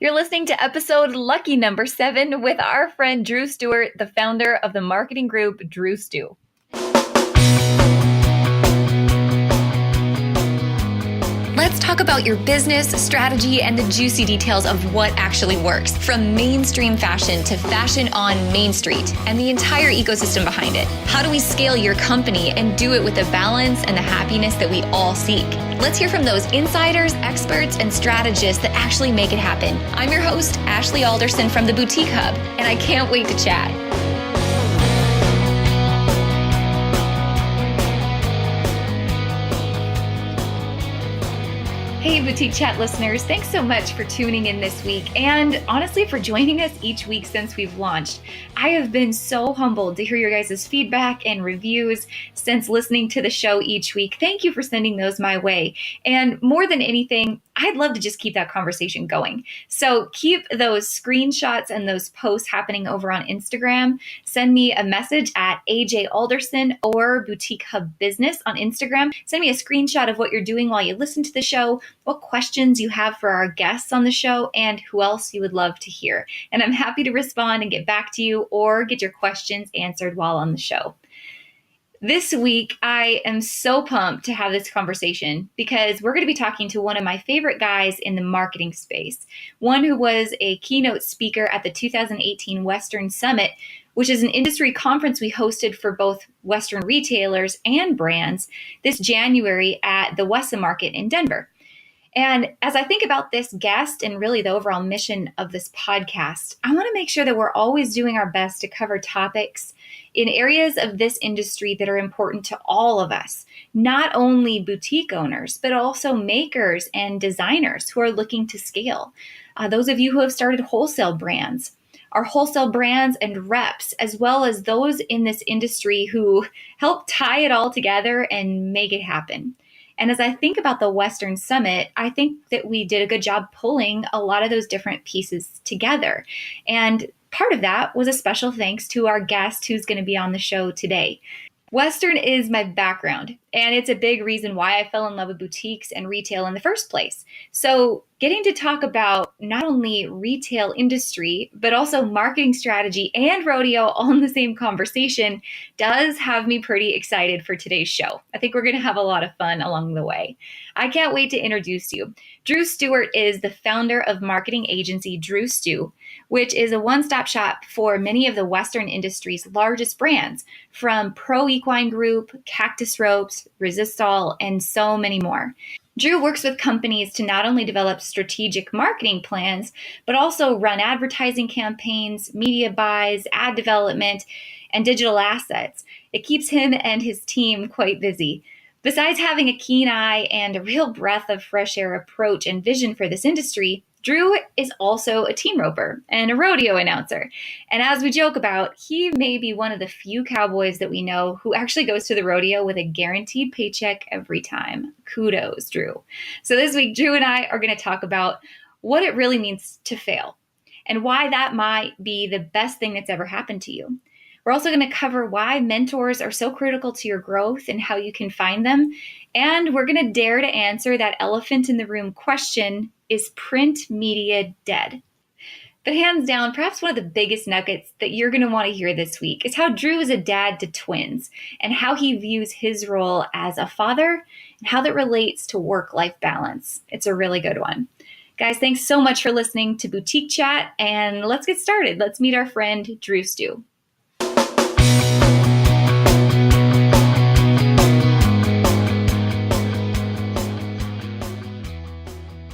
You're listening to episode lucky number 7 with our friend Dru Stewart, the founder of the marketing group Drustew. Let's talk about your business, strategy, and the juicy details of what actually works, from mainstream fashion to fashion on Main Street and the entire ecosystem behind it. How do we scale your company and do it with the balance and the happiness that we all seek? Let's hear from those insiders, experts, and strategists that actually make it happen. I'm your host, Ashley Alderson from the Boutique Hub, and I can't wait to chat. Hey, Boutique Chat listeners, thanks so much for tuning in this week and honestly for joining us each week since we've launched. I have been so humbled to hear your guys' feedback and reviews since listening to the show each week. Thank you for sending those my way. And more than anything, I'd love to just keep that conversation going. So keep those screenshots and those posts happening over on Instagram. Send me a message at AJ Alderson or Boutique Hub Business on Instagram. Send me a screenshot of what you're doing while you listen to the show, what questions you have for our guests on the show, and who else you would love to hear. And I'm happy to respond and get back to you or get your questions answered while on the show. This week, I am so pumped to have this conversation because we're going to be talking to one of my favorite guys in the marketing space, one who was a keynote speaker at the 2018 Western Summit, which is an industry conference we hosted for both Western retailers and brands this January at the Wessa Market in Denver. And as I think about this guest and really the overall mission of this podcast, I want to make sure that we're always doing our best to cover topics in areas of this industry that are important to all of us, not only boutique owners, but also makers and designers who are looking to scale. Those of you who have started wholesale brands, our wholesale brands and reps, as well as those in this industry who help tie it all together and make it happen. And as I think about the Western Summit, I think that we did a good job pulling a lot of those different pieces together. And part of that was a special thanks to our guest who's going to be on the show today. Western is my background, and it's a big reason why I fell in love with boutiques and retail in the first place. So getting to talk about not only retail industry, but also marketing strategy and rodeo all in the same conversation does have me pretty excited for today's show. I think we're going to have a lot of fun along the way. I can't wait to introduce you. Dru Stewart is the founder of marketing agency Drustew, which is a one-stop shop for many of the Western industry's largest brands, from Equine Group, Cactus Ropes, Resistol, and so many more. Dru works with companies to not only develop strategic marketing plans, but also run advertising campaigns, media buys, ad development, and digital assets. It keeps him and his team quite busy. Besides having a keen eye and a real breath of fresh air approach and vision for this industry, Dru is also a team roper and a rodeo announcer. And as we joke about, he may be one of the few cowboys that we know who actually goes to the rodeo with a guaranteed paycheck every time. Kudos, Dru. So this week, Dru and I are going to talk about what it really means to fail and why that might be the best thing that's ever happened to you. We're also going to cover why mentors are so critical to your growth and how you can find them. And we're going to dare to answer that elephant in the room question: is print media dead? But hands down, perhaps one of the biggest nuggets that you're going to want to hear this week is how Dru is a dad to twins and how he views his role as a father and how that relates to work-life balance. It's a really good one. Guys, thanks so much for listening to Boutique Chat, and let's get started. Let's meet our friend Drustew.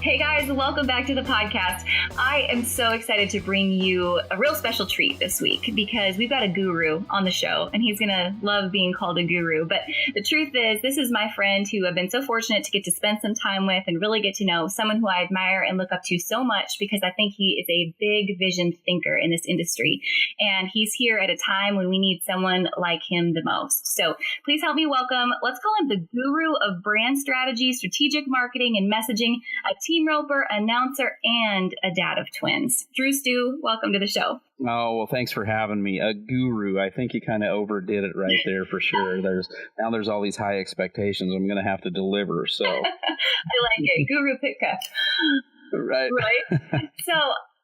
Hey guys, welcome back to the podcast. I am so excited to bring you a real special treat this week because we've got a guru on the show, and he's going to love being called a guru. But the truth is, this is my friend who I've been so fortunate to get to spend some time with and really get to know, someone who I admire and look up to so much because I think he is a big vision thinker in this industry. And he's here at a time when we need someone like him the most. So please help me welcome, let's call him the guru of brand strategy, strategic marketing, and messaging, a team roper, announcer, and a dad of twins. Drustew, welcome to the show. Oh, well, thanks for having me. A guru. I think you kind of overdid it right there for sure. There's all these high expectations. I'm going to have to deliver. So I like it. Guru Pitka. Right. Right. So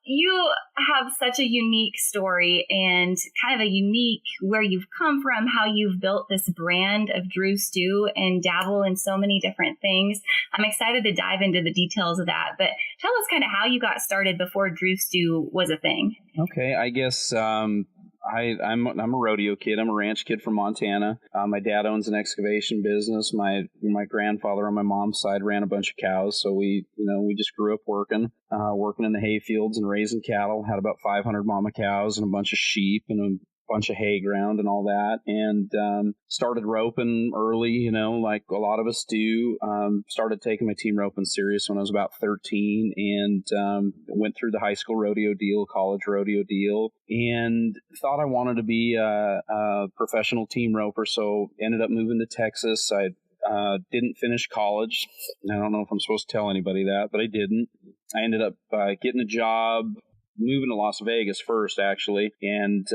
you have such a unique story and kind of a unique where you've come from, how you've built this brand of Drustew and dabble in so many different things. I'm excited to dive into the details of that, but tell us kind of how you got started before Drustew was a thing. Okay, I guess I'm a rodeo kid. I'm a ranch kid from Montana. My dad owns an excavation business. My grandfather on my mom's side ran a bunch of cows, so we just grew up working in the hay fields and raising cattle. Had about 500 mama cows and a bunch of sheep and a bunch of hay ground and all that, and started roping early, like a lot of us do. Started taking my team roping serious when I was about 13, and went through the high school rodeo deal, college rodeo deal, and thought I wanted to be a professional team roper, so ended up moving to Texas. I didn't finish college. I don't know if I'm supposed to tell anybody that, but I didn't. I ended up getting a job, moving to Las Vegas first, actually, and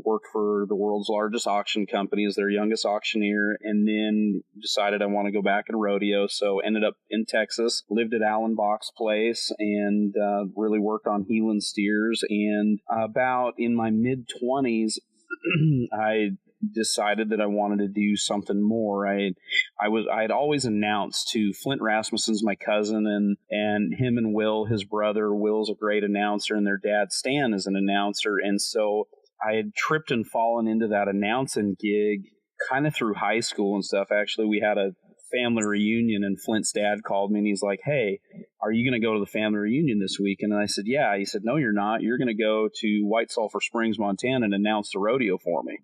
worked for the world's largest auction company as their youngest auctioneer, and then decided I want to go back and rodeo, so ended up in Texas, lived at Alan Bach's place, and really worked on heeling steers, and about in my mid-20s, I decided that I wanted to do something more. I had always announced to Flint Rasmussen's my cousin, and him and Will, his brother. Will's a great announcer, and their dad Stan is an announcer, and so I had tripped and fallen into that announcing gig kind of through high school and stuff. Actually, we had a family reunion, and Flint's dad called me, and he's like, "Hey, are you going to go to the family reunion this week?" And I said, "Yeah." He said, "No, you're not. You're going to go to White Sulphur Springs, Montana, and announce the rodeo for me."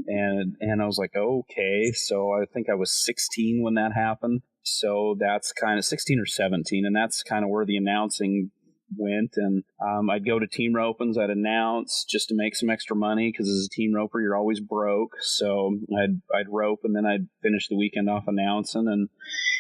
And I was like, okay. So I think I was 16 when that happened. So that's kind of 16 or 17. And that's kind of where the announcing went. And I'd go to team ropings. I'd announce just to make some extra money, because as a team roper, you're always broke. So I'd rope, and then I'd finish the weekend off announcing. And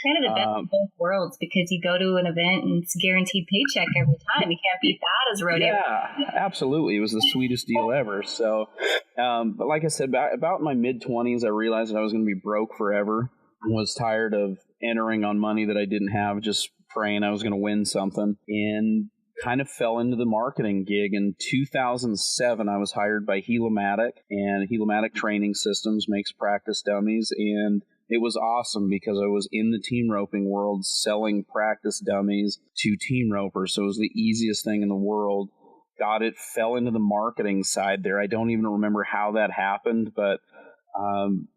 kind of the best of both worlds, because you go to an event and it's a guaranteed paycheck every time. You can't beat that as a rodeo. Yeah, absolutely. It was the sweetest deal ever. So, but like I said, about my mid-20s, I realized that I was going to be broke forever. I was tired of entering on money that I didn't have, just praying I was going to win something, and kind of fell into the marketing gig. In 2007, I was hired by Helomatic, and Helomatic Training Systems makes practice dummies, and it was awesome because I was in the team roping world selling practice dummies to team ropers. So it was the easiest thing in the world. It fell into the marketing side there. I don't even remember how that happened, but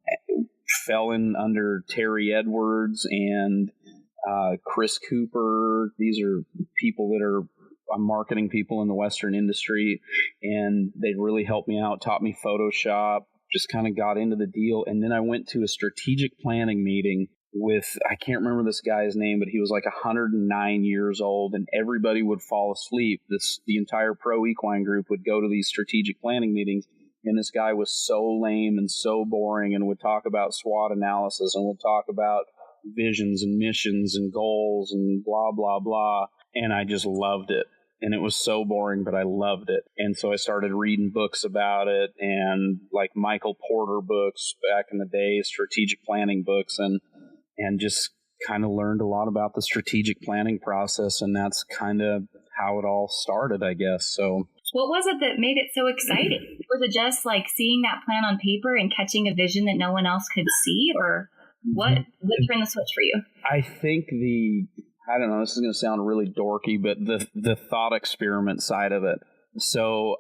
it fell in under Terry Edwards and Chris Cooper. These are people that are marketing people in the Western industry, and they really helped me out, taught me Photoshop, just kind of got into the deal. And then I went to a strategic planning meeting with, I can't remember this guy's name, but he was like 109 years old, and everybody would fall asleep. The entire pro equine group would go to these strategic planning meetings, and this guy was so lame and so boring, and would talk about SWOT analysis, and would talk about visions and missions and goals and blah, blah, blah. And I just loved it. And it was so boring, but I loved it. And so I started reading books about it, and like Michael Porter books back in the day, strategic planning books, and just kind of learned a lot about the strategic planning process. And that's kind of how it all started, I guess. So what was it that made it so exciting? Was it just like seeing that plan on paper and catching a vision that no one else could see, or what turned the switch for you? I think I don't know, this is going to sound really dorky, but the thought experiment side of it. So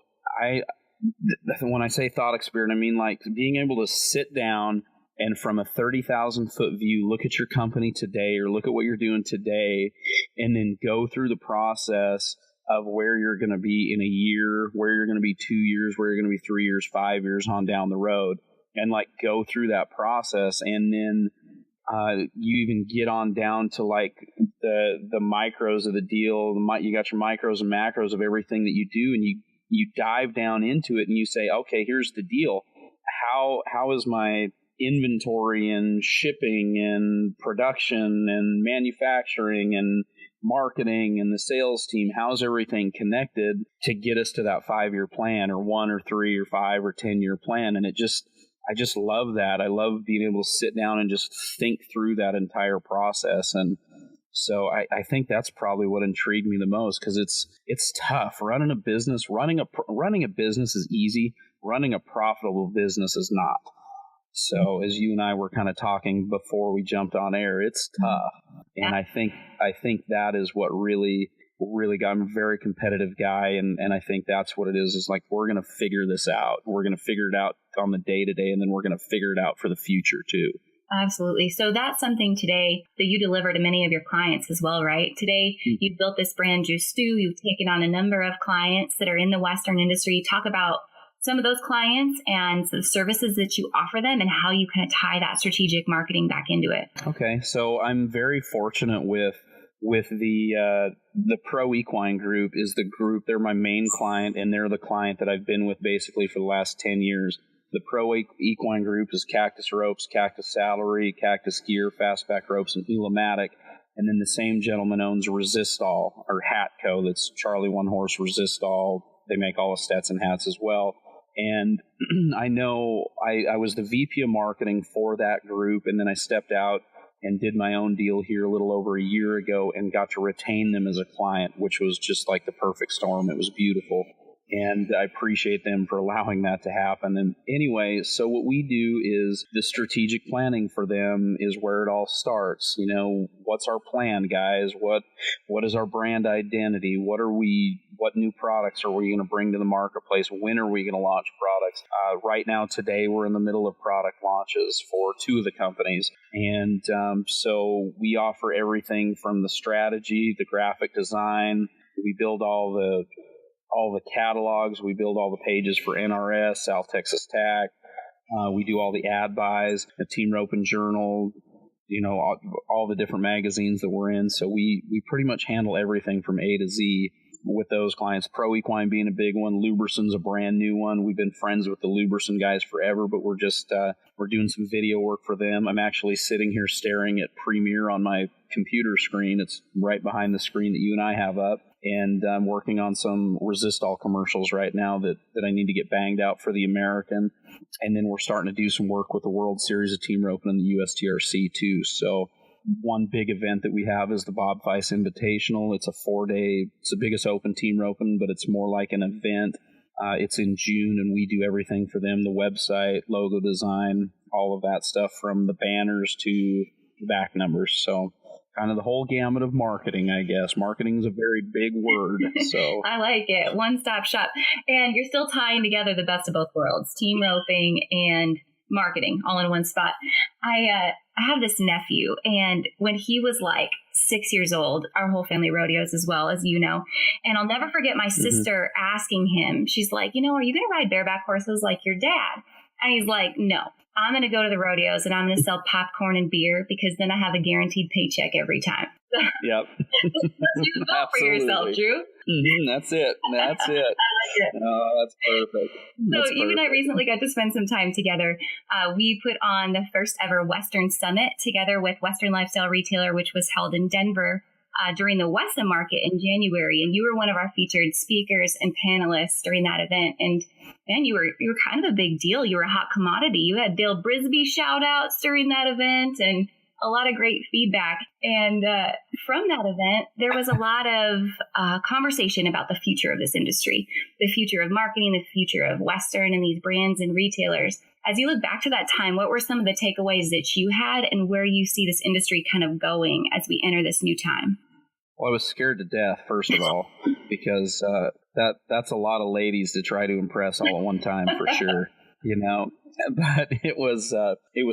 when I say thought experiment, I mean like being able to sit down and from a 30,000 foot view, look at your company today, or look at what you're doing today, and then go through the process of where you're going to be in a year, where you're going to be 2 years, where you're going to be 3 years, 5 years on down the road, and like go through that process. And then you even get on down to like the micros of the deal. You got your micros and macros of everything that you do, and you dive down into it, and you say, okay, here's the deal. How is my inventory and shipping and production and manufacturing and marketing and the sales team, how's everything connected to get us to that 5-year plan, or 1 or 3 or 5 or 10-year plan? And I just love that. I love being able to sit down and just think through that entire process. And So I think that's probably what intrigued me the most, because it's tough running a business. Running a business is easy. Running a profitable business is not. So as you and I were kind of talking before we jumped on air, it's tough. And I think that is what really got. I'm a very competitive guy, and I think that's what it is like, we're going to figure this out. We're going to figure it out on the day to day, and then we're going to figure it out for the future too. Absolutely. So that's something today that you deliver to many of your clients as well, right? Today, you've built this brand, Drustew. You've taken on a number of clients that are in the Western industry. Talk about some of those clients and the services that you offer them and how you kind of tie that strategic marketing back into it. Okay. So I'm very fortunate with the Pro Equine Group is the group. They're my main client, and they're the client that I've been with basically for the last 10 years. The Pro Equine Group is Cactus Ropes, Cactus Salary, Cactus Gear, Fastback Ropes, and Helimatic. And then the same gentleman owns Resistol, or Hatco. That's Charlie One Horse Resistol. They make all the Stetson hats as well. And I know I was the VP of marketing for that group, and then I stepped out and did my own deal here a little over a year ago and got to retain them as a client, which was just like the perfect storm. It was beautiful. And I appreciate them for allowing that to happen. And anyway, so what we do is the strategic planning for them is where it all starts. You know, what's our plan, guys? What is our brand identity? What new products are we going to bring to the marketplace? When are we going to launch products? Right now, today, we're in the middle of product launches for 2 of the companies. And so we offer everything from the strategy, the graphic design. We build all the catalogs. We build all the pages for NRS, South Texas TAC. We do all the ad buys, the Team Rope and Journal, you know, all the different magazines that we're in. So we pretty much handle everything from A to Z with those clients. Pro Equine being a big one. Luberson's a brand new one. We've been friends with the Luberson guys forever, but we're just we're doing some video work for them. I'm actually sitting here staring at Premiere on my computer screen. It's right behind the screen that you and I have up. And I'm working on some Resistol commercials right now that I need to get banged out for the American. And then we're starting to do some work with the World Series of Team Roping and the USTRC too. So one big event that we have is the Bob Fice Invitational. It's a 4-day, it's the biggest open team roping, but it's more like an event. It's in June, and we do everything for them, the website, logo design, all of that stuff, from the banners to back numbers. So kind of the whole gamut of marketing, I guess. Marketing is a very big word. So I like it. One-stop shop. And you're still tying together the best of both worlds, team roping and marketing all in one spot. I have this nephew, and when he was like 6 years old, our whole family rodeos as well, as you know, and I'll never forget my sister asking him, she's like, you know, are you going to ride bareback horses like your dad? And he's like, no, I'm going to go to the rodeos and I'm going to sell popcorn and beer, because then I have a guaranteed paycheck every time. Yep. You go for yourself, Drew. That's it. That's it. Oh, that's perfect. So you and I recently got to spend some time together. We put on the first ever Western Summit together with Western Lifestyle Retailer, which was held in Denver during the Weston Market in January. And you were one of our featured speakers and panelists during that event. And man, you were kind of a big deal. You were a hot commodity. You had Dale Brisby shout outs during that event and a lot of great feedback. And from that event, there was a lot of conversation about the future of this industry, the future of marketing, the future of Western and these brands and retailers. As you look back to that time, what were some of the takeaways that you had, and where you see this industry kind of going as we enter this new time? Well, I was scared to death, first of all, because that's a lot of ladies to try to impress all at one time, for sure. You know, but it was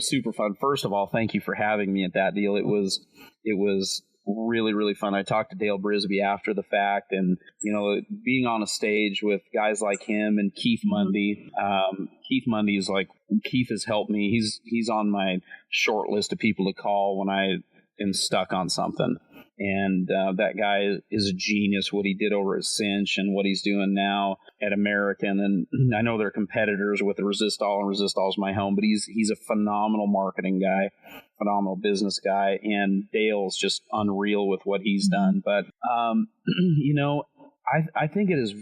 super fun. First of all, thank you for having me at that deal. It was really, really fun. I talked to Dale Brisby after the fact, and, you know, being on a stage with guys like him and Keith Mundy. Keith Mundy is like, Keith has helped me. He's on my short list of people to call when I am stuck on something. And that guy is a genius, what he did over at Cinch and what he's doing now at American. And I know they're competitors with the Resistol, and Resistol's my home, but he's a phenomenal marketing guy, phenomenal business guy. And Dale's just unreal with what he's done. But, you know, I think it is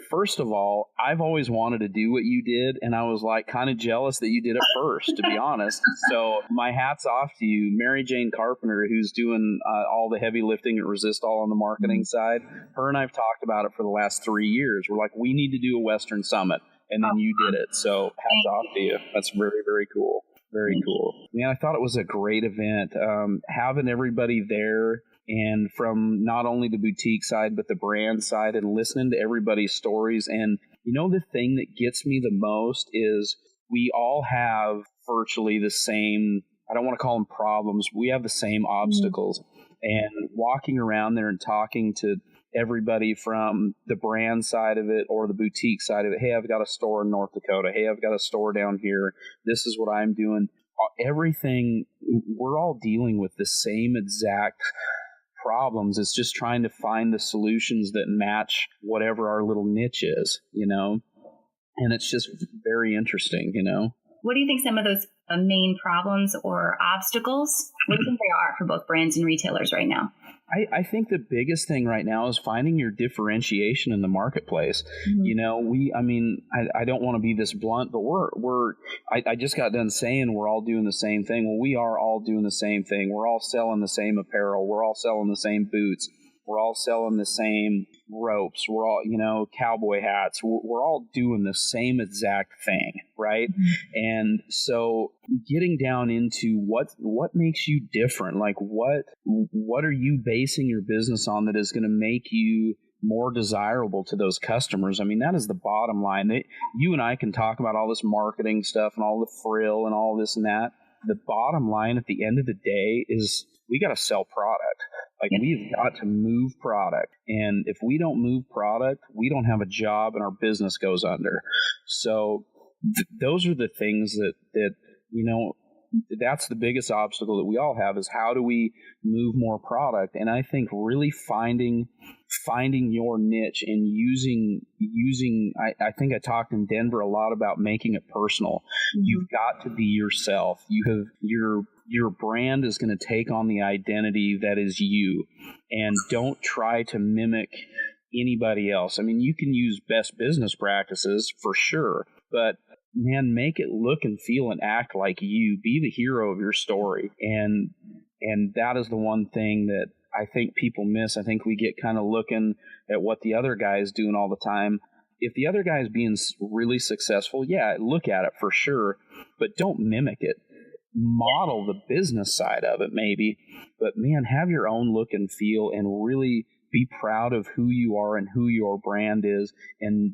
first of all, I've always wanted to do what you did, and I was like kind of jealous that you did it first, to be honest. So my hat's off to you. Mary Jane Carpenter, who's doing all the heavy lifting at Resist All on the marketing side, her and I've talked about it for the last 3 years. We're like, we need to do a Western Summit, and then you did it. So hats off to you. That's very, very cool. Very cool. Man, I thought it was a great event. Having everybody there, and from not only the boutique side, but the brand side, and listening to everybody's stories. And, the thing that gets me the most is we all have virtually the same, I don't want to call them problems, we have the same obstacles. And walking around there and talking to everybody from the brand side of it or the boutique side of it, hey, I've got a store in North Dakota. Hey, I've got a store down here. This is what I'm doing. Everything, we're all dealing with the same exact problems. It's just trying to find the solutions that match whatever our little niche is, and it's just very interesting. What do you think some of those main problems or obstacles, what do you think they are for both brands and retailers right now? I think the biggest thing right now is finding your differentiation in the marketplace. I don't want to be this blunt, but I just got done saying we're all doing the same thing. Well, we are all doing the same thing. We're all selling the same apparel. We're all selling the same boots. We're all selling the same ropes. We're all, cowboy hats. We're all doing the same exact thing, right? And so getting down into what makes you different, like what are you basing your business on that is going to make you more desirable to those customers? I mean, that is the bottom line. You and I can talk about all this marketing stuff and all the frill and all this and that. The bottom line at the end of the day is we got to sell product. Like, we've got to move product. And if we don't move product, we don't have a job and our business goes under. So those are the things that that's the biggest obstacle that we all have, is how do we move more product? And I think really finding your niche and using I think I talked in Denver a lot about making it personal. You've got to be yourself. Your brand is going to take on the identity that is you, and don't try to mimic anybody else. I mean, you can use best business practices for sure, but man, make it look and feel and act like you. Be the hero of your story. And that is the one thing that I think people miss. I think we get kind of looking at what the other guy is doing all the time. If the other guy is being really successful, look at it for sure, but don't mimic it. Model the business side of it maybe, but man, have your own look and feel and really be proud of who you are and who your brand is, and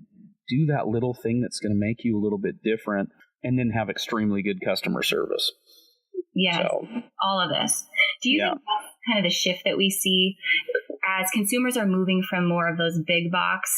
do that little thing that's going to make you a little bit different, and then have extremely good customer service. Yeah, so, all of this. Do you think that's kind of the shift that we see as consumers are moving from more of those big box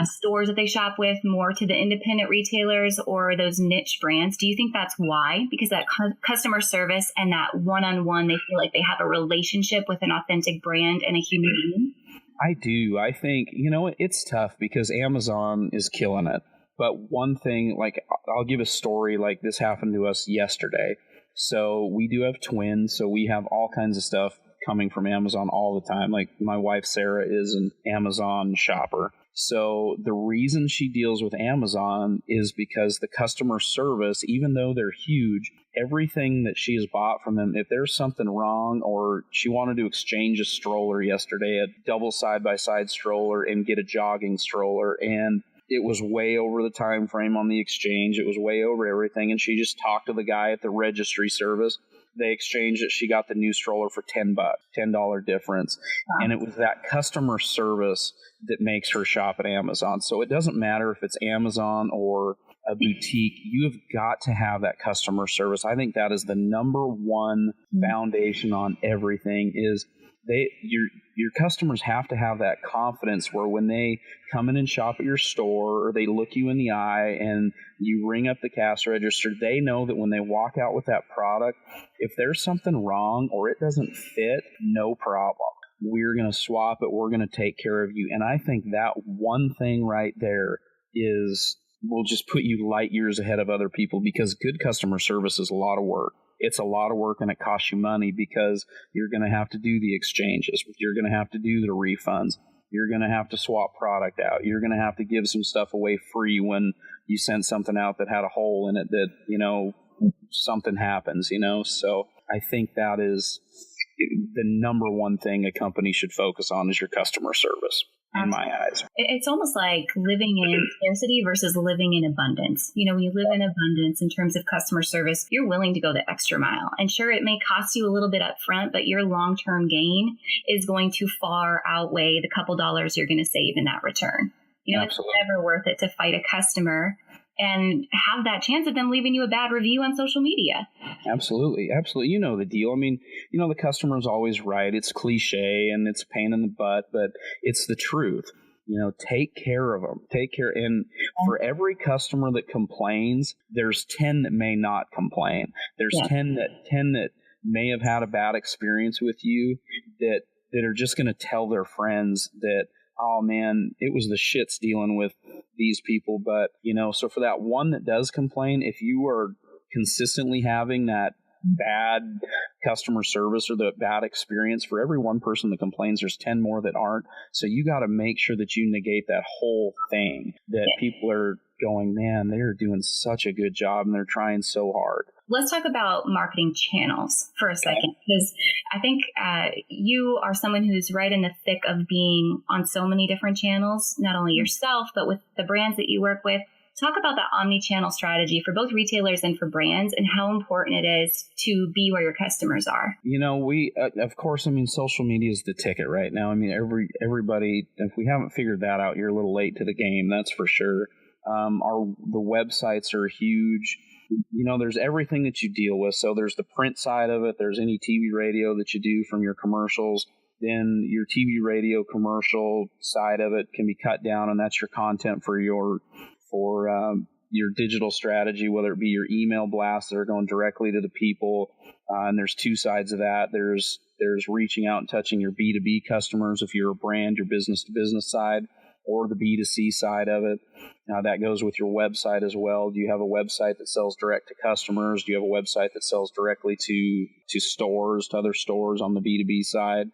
stores that they shop with more to the independent retailers or those niche brands? Do you think that's why? Because that customer service and that one-on-one, they feel like they have a relationship with an authentic brand and a human being? I do. I think, it's tough because Amazon is killing it. But one thing, like, I'll give a story. Like, this happened to us yesterday. So we do have twins, so we have all kinds of stuff coming from Amazon all the time. Like, my wife, Sarah, is an Amazon shopper. So the reason she deals with Amazon is because the customer service, even though they're huge, everything that she has bought from them, if there's something wrong, or she wanted to exchange a stroller yesterday, a double side-by-side stroller, and get a jogging stroller, and it was way over the time frame on the exchange. It was way over everything, and she just talked to the guy at the registry service. They exchanged it. She got the new stroller for $10, $10 difference. Wow. And it was that customer service that makes her shop at Amazon. So it doesn't matter if it's Amazon or a boutique, you have got to have that customer service. I think that is the number one foundation on everything. Is your customers have to have that confidence where when they come in and shop at your store, or they look you in the eye and you ring up the cash register, they know that when they walk out with that product, if there's something wrong or it doesn't fit, no problem. We're going to swap it. We're going to take care of you. And I think that one thing right there will just put you light years ahead of other people, because good customer service is a lot of work. It's a lot of work, and it costs you money because you're going to have to do the exchanges. You're going to have to do the refunds. You're going to have to swap product out. You're going to have to give some stuff away free when you sent something out that had a hole in it that, something happens, So I think that is the number one thing a company should focus on is your customer service. In my eyes. It's almost like living in scarcity versus living in abundance. When you live in abundance in terms of customer service, you're willing to go the extra mile. And sure, it may cost you a little bit up front, but your long-term gain is going to far outweigh the couple dollars you're going to save in that return. It's never worth it to fight a customer and have that chance of them leaving you a bad review on social media. Absolutely. You know the deal. The customer's always right. It's cliche and it's a pain in the butt, but it's the truth. Take care of them. Take care. And for every customer that complains, there's 10 that may not complain. There's 10 that may have had a bad experience with you that are just going to tell their friends that, oh man, it was the shits dealing with these people. But, so for that one that does complain, if you are consistently having that bad customer service or the bad experience, for every one person that complains, there's 10 more that aren't. So you got to make sure that you negate that whole thing, that people are going, man, they're doing such a good job and they're trying so hard. Let's talk about marketing channels for a second, because I think you are someone who's right in the thick of being on so many different channels, not only yourself, but with the brands that you work with. Talk about the omni-channel strategy for both retailers and for brands and how important it is to be where your customers are. We, of course, social media is the ticket right now. Everybody, if we haven't figured that out, you're a little late to the game, that's for sure. The websites are huge. There's everything that you deal with. So there's the print side of it. There's any TV, radio that you do from your commercials. Then your TV, radio, commercial side of it can be cut down, and that's your content for your digital strategy, whether it be your email blasts that are going directly to the people. And there's two sides of that. There's reaching out and touching your B2B customers if you're a brand, your business to business side, or the B2C side of it. That goes with your website as well. Do you have a website that sells direct to customers? Do you have a website that sells directly to stores, to other stores on the B2B side?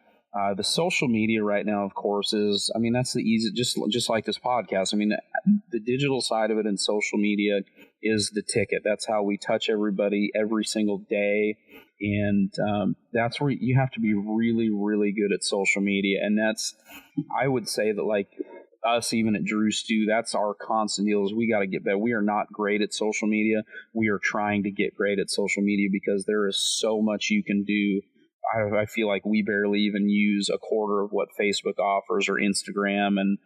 The social media right now, of course, is, that's the easy, just like this podcast. The digital side of it and social media is the ticket. That's how we touch everybody every single day. And that's where you have to be really, really good at social media. And I would say that, like us, even at Drustew, that's our constant deal, is we got to get better. We are not great at social media. We are trying to get great at social media because there is so much you can do. I feel like we barely even use a quarter of what Facebook offers, or Instagram and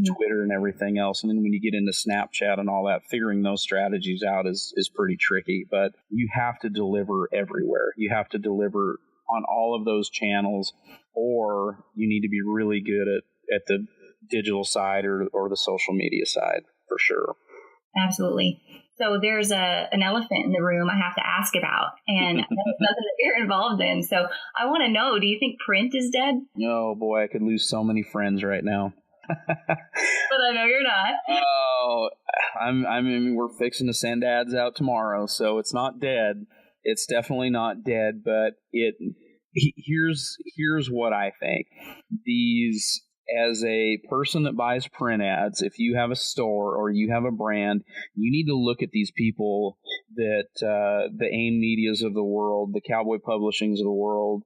Twitter and everything else. And then when you get into Snapchat and all that, figuring those strategies out is pretty tricky. But you have to deliver everywhere. You have to deliver on all of those channels, or you need to be really good at the digital side or the social media side, for sure. Absolutely. So there's an elephant in the room I have to ask about, and that's something that you're involved in. So I want to know, do you think print is dead? Oh boy, I could lose so many friends right now. But I know you're not. Oh, we're fixing to send ads out tomorrow, so it's not dead. It's definitely not dead, but here's what I think. As a person that buys print ads, if you have a store or you have a brand, you need to look at these people that the AIM Medias of the world, the Cowboy Publishings of the world.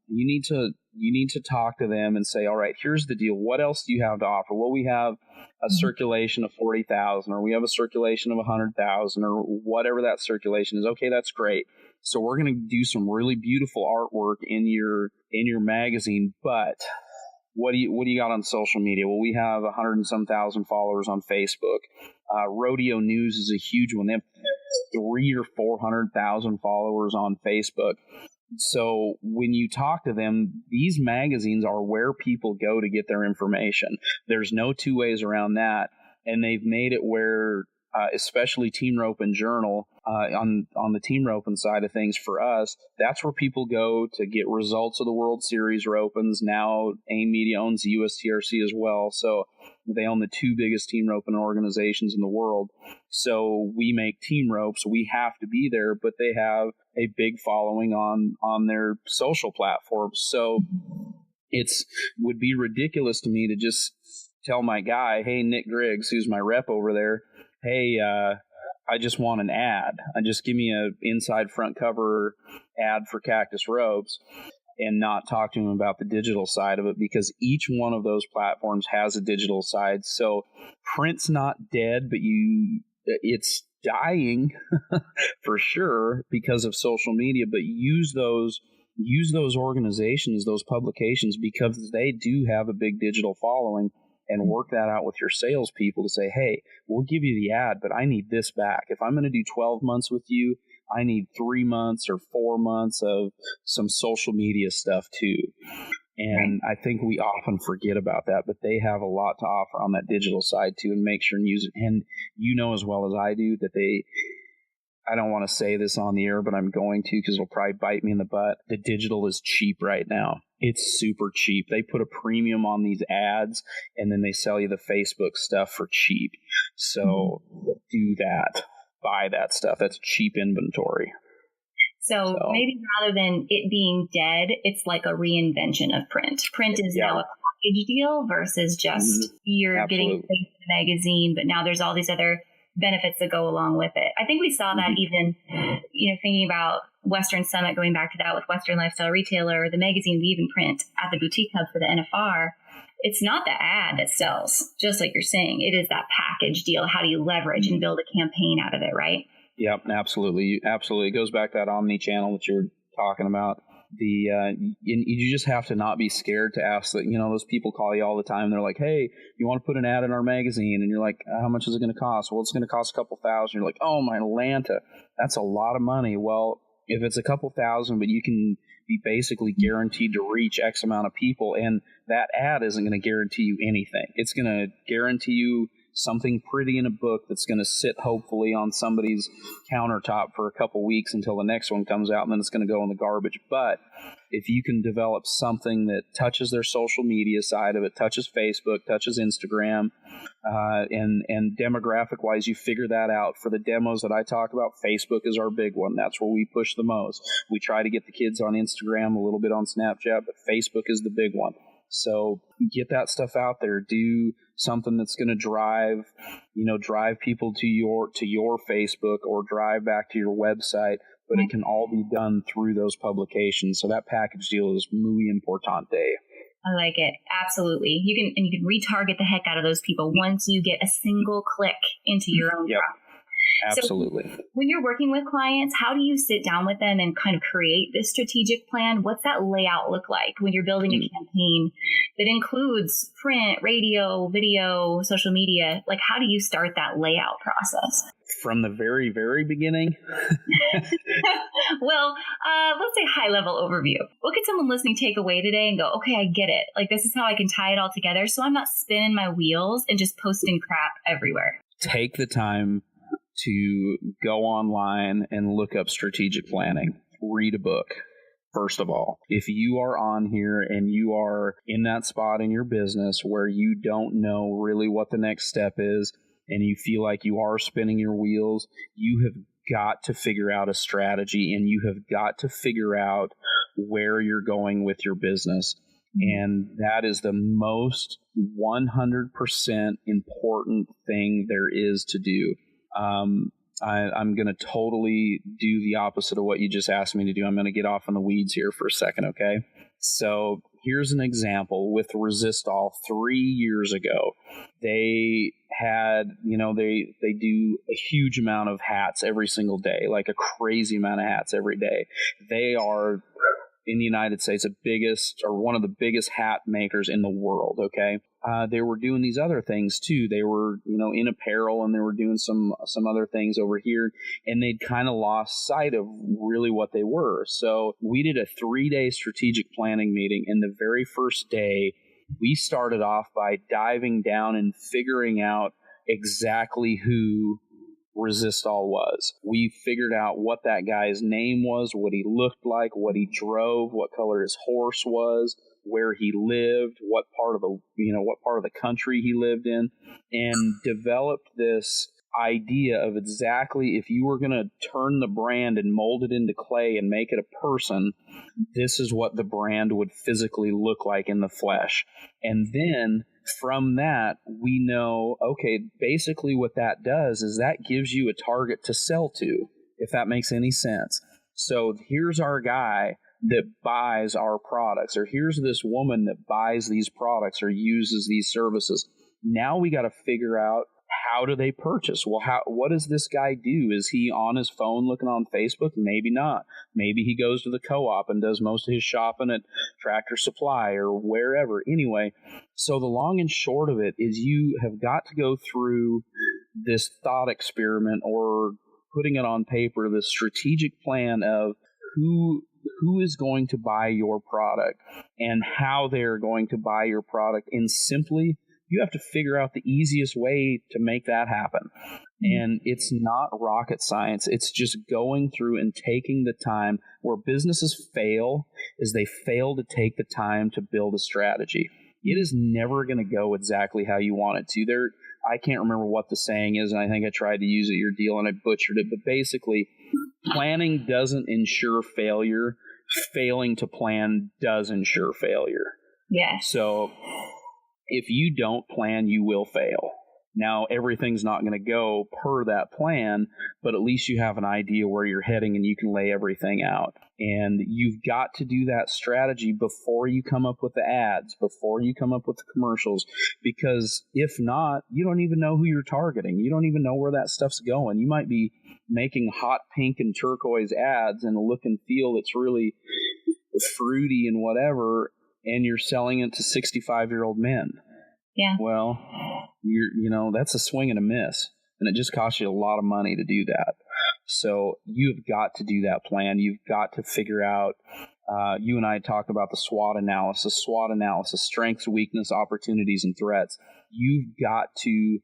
You need to talk to them and say, all right, here's the deal. What else do you have to offer? Well, we have a circulation of 40,000, or we have a circulation of 100,000, or whatever that circulation is. Okay, that's great. So we're going to do some really beautiful artwork in your magazine, but what do you got on social media? Well, we have 100 and some thousand followers on Facebook. Rodeo News is a huge one. They have 300,000 or 400,000 followers on Facebook. So when you talk to them, these magazines are where people go to get their information. There's no two ways around that. And they've made it where, especially Team Rope and Journal, on the team roping side of things for us, that's where people go to get results of the World Series ropings. Now AIM Media owns the USTRC as well, so they own the two biggest team roping organizations in the world. So we make team ropes. We have to be there, but they have a big following on their social platforms. So It's would be ridiculous to me to just tell my guy, hey, Nick Griggs, who's my rep over there, hey, I just want an ad. Just give me a inside front cover ad for Cactus Ropes, and not talk to him about the digital side of it, because each one of those platforms has a digital side. So print's not dead, but it's dying for sure because of social media. But use those organizations, those publications, because they do have a big digital following, and work that out with your salespeople to say, hey, we'll give you the ad, but I need this back. If I'm going to do 12 months with you, I need 3 months or 4 months of some social media stuff too. And I think we often forget about that, but they have a lot to offer on that digital side too, and make sure and use it. And you know as well as I do that I don't want to say this on the air, but I'm going to, because it'll probably bite me in the butt. The digital is cheap right now. It's super cheap. They put a premium on these ads, and then they sell you the Facebook stuff for cheap. So do that. Buy that stuff. That's cheap inventory. So maybe rather than it being dead, it's like a reinvention of print. Print is now a package deal versus just you're getting a place in a magazine, but now there's all these other benefits that go along with it. I think we saw that even, thinking about Western Summit, going back to that with Western Lifestyle Retailer, the magazine we even print at the Boutique Hub for the NFR. It's not the ad that sells, just like you're saying. It is that package deal. How do you leverage and build a campaign out of it, right? Yep, absolutely. Absolutely. It goes back to that omni-channel that you were talking about. You just have to not be scared to ask that. Those people call you all the time. They're like, hey, you want to put an ad in our magazine? And you're like, how much is it going to cost? Well, it's going to cost a couple $1,000. You're like, oh, my Lanta, that's a lot of money. Well, if it's a couple $1,000, but you can be basically guaranteed to reach X amount of people, and that ad isn't going to guarantee you anything. It's going to guarantee you something pretty in a book that's going to sit hopefully on somebody's countertop for a couple weeks until the next one comes out, and then it's going to go in the garbage. But if you can develop something that touches their social media side of it, touches Facebook, touches Instagram, and demographic wise, you figure that out. For the demos that I talk about, Facebook is our big one. That's where we push the most. We try to get the kids on Instagram, a little bit on Snapchat, but Facebook is the big one. So get that stuff out there. Do something that's going to drive people to your Facebook, or drive back to your website. But it can all be done through those publications. So that package deal is muy importante. I like it. Absolutely. You can retarget the heck out of those people once you get a single click into your own product. Absolutely. So when you're working with clients, how do you sit down with them and kind of create this strategic plan? What's that layout look like when you're building a campaign that includes print, radio, video, social media? Like, how do you start that layout process? From the very, very beginning? Well, let's say high level overview. What could someone listening take away today and go, okay, I get it. Like, this is how I can tie it all together, so I'm not spinning my wheels and just posting crap everywhere. Take the time to go online and look up strategic planning. Read a book. First of all, if you are on here and you are in that spot in your business where you don't know really what the next step is, and you feel like you are spinning your wheels, you have got to figure out a strategy, and you have got to figure out where you're going with your business. And that is the most 100% important thing there is to do. I'm going to totally do the opposite of what you just asked me to do. I'm going to get off in the weeds here for a second, okay? So here's an example with Resistol 3 years ago. They had, they do a huge amount of hats every single day, like a crazy amount of hats every day. They are, in the United States, one of the biggest hat makers in the world, okay? They were doing these other things too. They were, in apparel, and they were doing some other things over here, and they'd kind of lost sight of really what they were. So we did a 3-day strategic planning meeting, and the very first day, we started off by diving down and figuring out exactly who Resistol was. We figured out what that guy's name was, what he looked like, what he drove, what color his horse was, where he lived, what part of the country he lived in, and developed this idea of exactly if you were going to turn the brand and mold it into clay and make it a person, this is what the brand would physically look like in the flesh. And then from that, we know, okay, basically what that does is that gives you a target to sell to, if that makes any sense. So here's our guy that buys our products, or here's this woman that buys these products or uses these services. Now we got to figure out, how do they purchase? Well, what does this guy do? Is he on his phone looking on Facebook? Maybe not. Maybe he goes to the co-op and does most of his shopping at Tractor Supply or wherever. Anyway, so the long and short of it is you have got to go through this thought experiment, or putting it on paper, this strategic plan of who is going to buy your product and how they're going to buy your product. And simply, you have to figure out the easiest way to make that happen. And it's not rocket science. It's just going through and taking the time. Where businesses fail is they fail to take the time to build a strategy. It is never going to go exactly how you want it to. I can't remember what the saying is, and I think I tried to use it at your deal and I butchered it. But basically, planning doesn't ensure failure. Failing to plan does ensure failure. Yeah. So if you don't plan, you will fail. Now, everything's not going to go per that plan, but at least you have an idea where you're heading and you can lay everything out. And you've got to do that strategy before you come up with the ads, before you come up with the commercials, because if not, you don't even know who you're targeting. You don't even know where that stuff's going. You might be making hot pink and turquoise ads and a look and feel that's really fruity and whatever, and you're selling it to 65-year-old men. Yeah. Well, that's a swing and a miss, and it just costs you a lot of money to do that. So you've got to do that plan. You've got to figure out, you and I talked about the SWOT analysis, strengths, weakness, opportunities, and threats. You've got to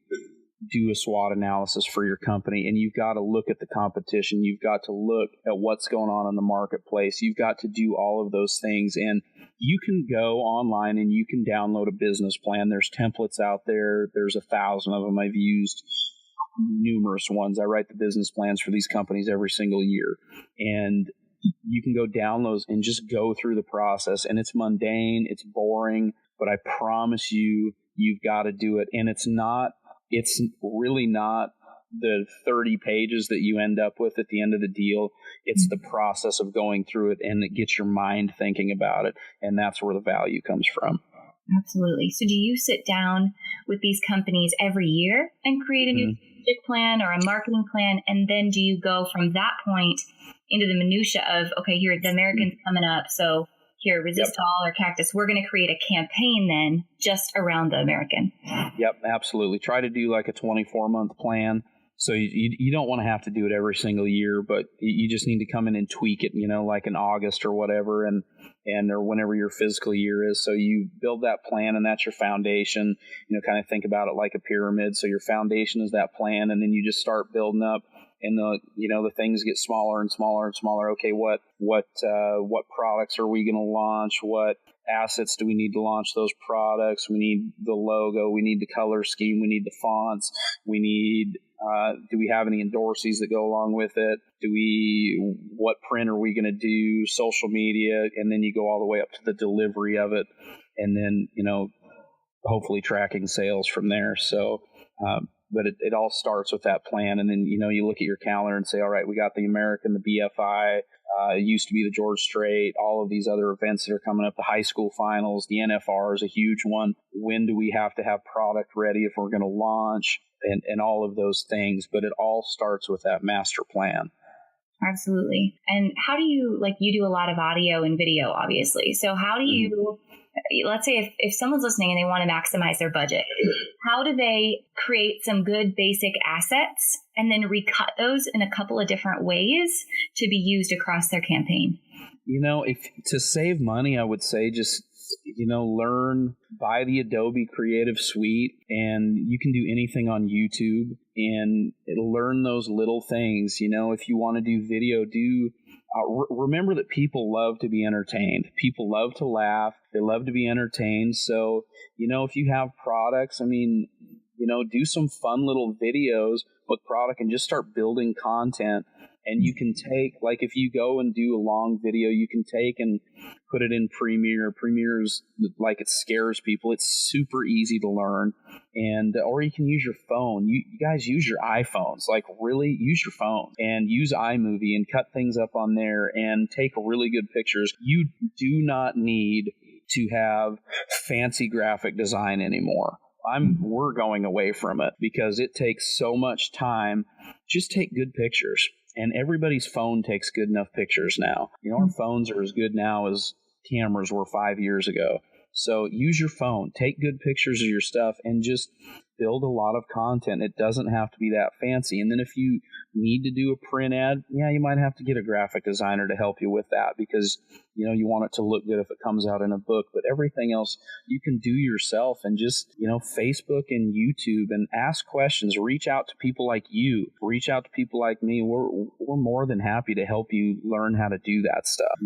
do a SWOT analysis for your company, and you've got to look at the competition. You've got to look at what's going on in the marketplace. You've got to do all of those things, and you can go online and you can download a business plan. There's templates out there. There's 1,000 of them. I've used numerous ones. I write the business plans for these companies every single year, and you can go down those and just go through the process. And it's mundane, it's boring, but I promise you, you've got to do it. And it's really not the 30 pages that you end up with at the end of the deal. It's the process of going through it, and it gets your mind thinking about it. And that's where the value comes from. Absolutely. So do you sit down with these companies every year and create a new strategic plan or a marketing plan? And then do you go from that point into the minutia of, okay, here, the American's coming up. So here, Resist All or Cactus, we're going to create a campaign then just around the American. Yep, absolutely. Try to do like a 24-month plan. So you don't want to have to do it every single year, but you just need to come in and tweak it, like in August or whatever, and or whenever your fiscal year is. So you build that plan, and that's your foundation. Kind of think about it like a pyramid. So your foundation is that plan, and then you just start building up, and the things get smaller and smaller and smaller. Okay, what products are we going to launch? What assets do we need to launch those products? We need the logo. We need the color scheme. We need the fonts. We need. Do we have any endorsees that go along with it? What print are we going to do? Social media, and then you go all the way up to the delivery of it, and then hopefully tracking sales from there. So, but it all starts with that plan, and then you look at your calendar and say, all right, we got the American, the BFI, it used to be the George Strait, all of these other events that are coming up, the high school finals, the NFR is a huge one. When do we have to have product ready if we're going to launch? And all of those things, but it all starts with that master plan. Absolutely. And how do you, you do a lot of audio and video, obviously. So how do you, let's say if someone's listening and they want to maximize their budget, how do they create some good basic assets and then recut those in a couple of different ways to be used across their campaign? If to save money, I would say just buy the Adobe Creative Suite, and you can do anything on YouTube and learn those little things. If you want to do video, remember that people love to be entertained. People love to laugh. They love to be entertained. So, if you have products, do some fun little videos with product and just start building content. And you can take, like, if you go and do a long video, you can take and put it in Premiere. Premiere's like, it scares people. It's super easy to learn. And, or you can use your phone. You guys use your iPhones. Like, really use your phone and use iMovie and cut things up on there and take really good pictures. You do not need to have fancy graphic design anymore. We're going away from it because it takes so much time. Just take good pictures. And everybody's phone takes good enough pictures now. Our phones are as good now as cameras were 5 years ago. So use your phone, take good pictures of your stuff, and just build a lot of content. It doesn't have to be that fancy. And then if you need to do a print ad, you might have to get a graphic designer to help you with that because, you want it to look good if it comes out in a book. But everything else you can do yourself, and just, Facebook and YouTube, and ask questions. Reach out to people like you. Reach out to people like me. We're more than happy to help you learn how to do that stuff,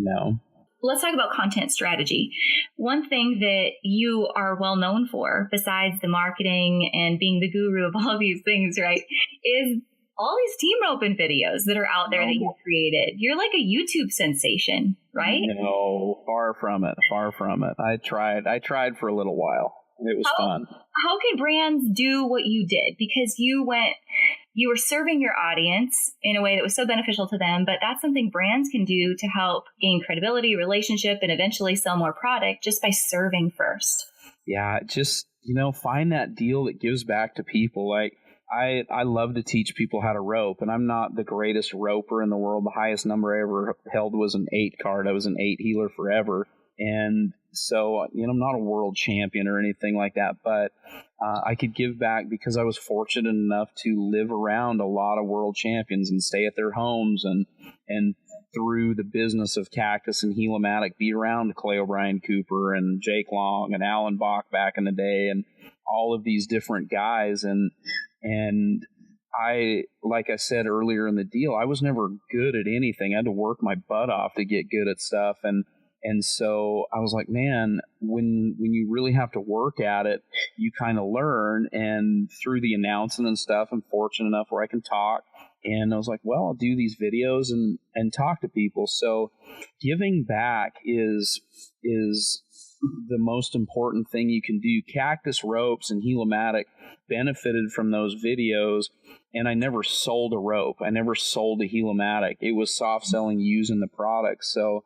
Let's talk about content strategy. One thing that you are well known for, besides the marketing and being the guru of all these things, right, is all these team roping videos that are out there that you've created. You're like a YouTube sensation, right? No, far from it. Far from it. I tried for a little while. It was fun. How can brands do what you did? Because you were serving your audience in a way that was so beneficial to them, but that's something brands can do to help gain credibility, relationship, and eventually sell more product just by serving first. Yeah, just, find that deal that gives back to people. Like, I love to teach people how to rope, and I'm not the greatest roper in the world. The highest number I ever held was an 8 card. I was an 8 healer forever. And so, I'm not a world champion or anything like that, but I could give back because I was fortunate enough to live around a lot of world champions and stay at their homes, and through the business of Cactus and Heal-O-Matic, be around Clay O'Brien Cooper and Jake Long and Alan Bach back in the day, and all of these different guys. And I, like I said earlier in the deal, I was never good at anything. I had to work my butt off to get good at stuff. And so I was like, man, when you really have to work at it, you kind of learn. And through the announcing and stuff, I'm fortunate enough where I can talk. And I was like, well, I'll do these videos and talk to people. So giving back is the most important thing you can do. Cactus Ropes and Heal-O-Matic benefited from those videos, and I never sold a rope. I never sold a Heal-O-Matic. It was soft selling using the product. So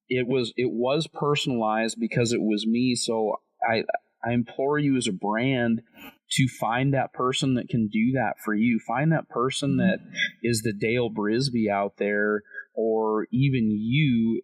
it was personalized because it was me. So I implore you as a brand to find that person that can do that for you. Find that person that is the Dale Brisby out there, or even you.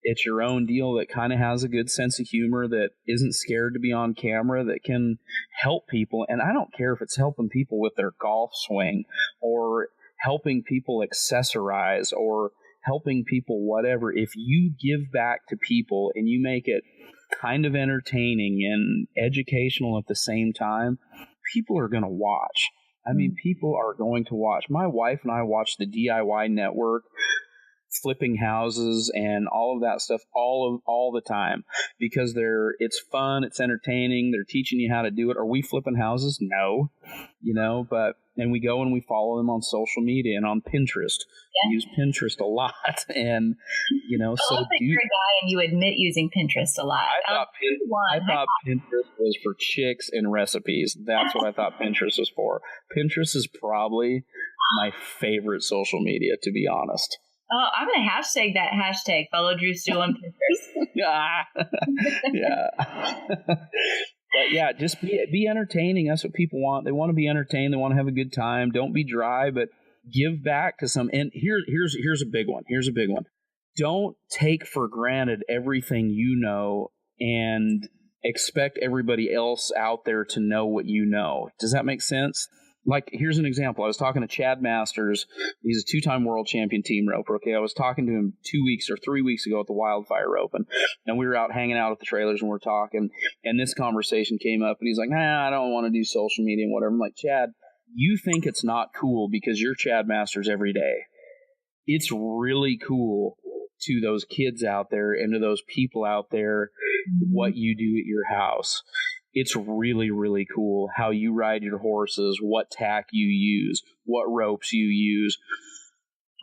It's your own deal that kind of has a good sense of humor, that isn't scared to be on camera, that can help people. And I don't care if it's helping people with their golf swing, or helping people accessorize, or helping people whatever. If you give back to people and you make it kind of entertaining and educational at the same time, people are going to watch. I mean, people are going to watch. My wife and I watch the DIY Network, flipping houses and all of that stuff all the time, because it's fun, it's entertaining, they're teaching you how to do it. Are we flipping houses? No, and we go and we follow them on social media and on Pinterest. Yeah. We use Pinterest a lot, and so you're a guy and you admit using Pinterest a lot. I thought Pinterest was for chicks and recipes. That's what I thought Pinterest was for. Pinterest is probably my favorite social media, to be honest. Oh, I'm going to hashtag that hashtag, follow Drustew on Pinterest. Yeah. But yeah, just be entertaining. That's what people want. They want to be entertained. They want to have a good time. Don't be dry, but give back to some. And here's a big one. Here's a big one. Don't take for granted everything you know and expect everybody else out there to know what you know. Does that make sense? Like, here's an example. I was talking to Chad Masters. He's a 2-time world champion team roper. Okay, I was talking to him 2 weeks or 3 weeks ago at the Wildfire Open, and we were out hanging out at the trailers and we're talking, and this conversation came up, and he's like, I don't want to do social media and whatever. I'm like, Chad, you think it's not cool because you're Chad Masters every day. It's really cool to those kids out there and to those people out there what you do at your house. it's really, really cool how you ride your horses, what tack you use, what ropes you use,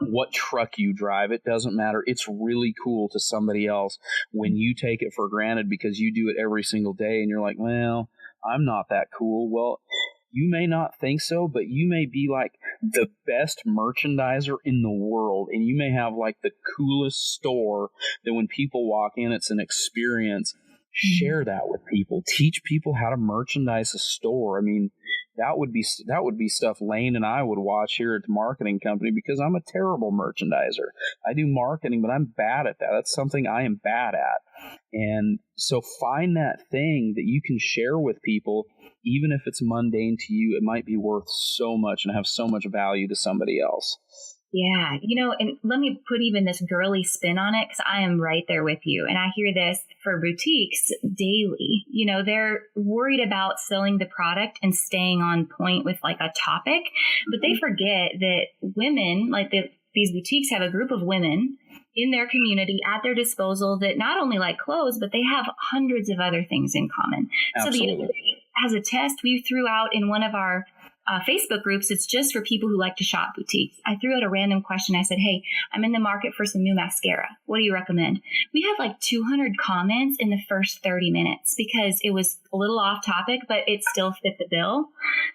what truck you drive. It doesn't matter. It's really cool to somebody else when you take it for granted because you do it every single day and you're like, well, I'm not that cool. Well, you may not think so, but you may be like the best merchandiser in the world, and you may have like the coolest store that when people walk in, it's an experience. Share that with people. Teach people how to merchandise a store. I mean, that would be stuff Lane and I would watch here at the marketing company because I'm a terrible merchandiser. I do marketing, but I'm bad at that. That's something I am bad at. And so find that thing that you can share with people, even if it's mundane to you. It might be worth so much and have so much value to somebody else. Yeah, and let me put even this girly spin on it, because I am right there with you. And I hear this for boutiques daily. They're worried about selling the product and staying on point with like a topic, but they forget that women, these boutiques have a group of women in their community at their disposal that not only like clothes, but they have hundreds of other things in common. Absolutely. So the other day, as a test, we threw out in one of our Facebook groups, it's just for people who like to shop boutiques. I threw out a random question. I said, hey, I'm in the market for some new mascara. What do you recommend? We had like 200 comments in the first 30 minutes because it was a little off topic, but it still fit the bill.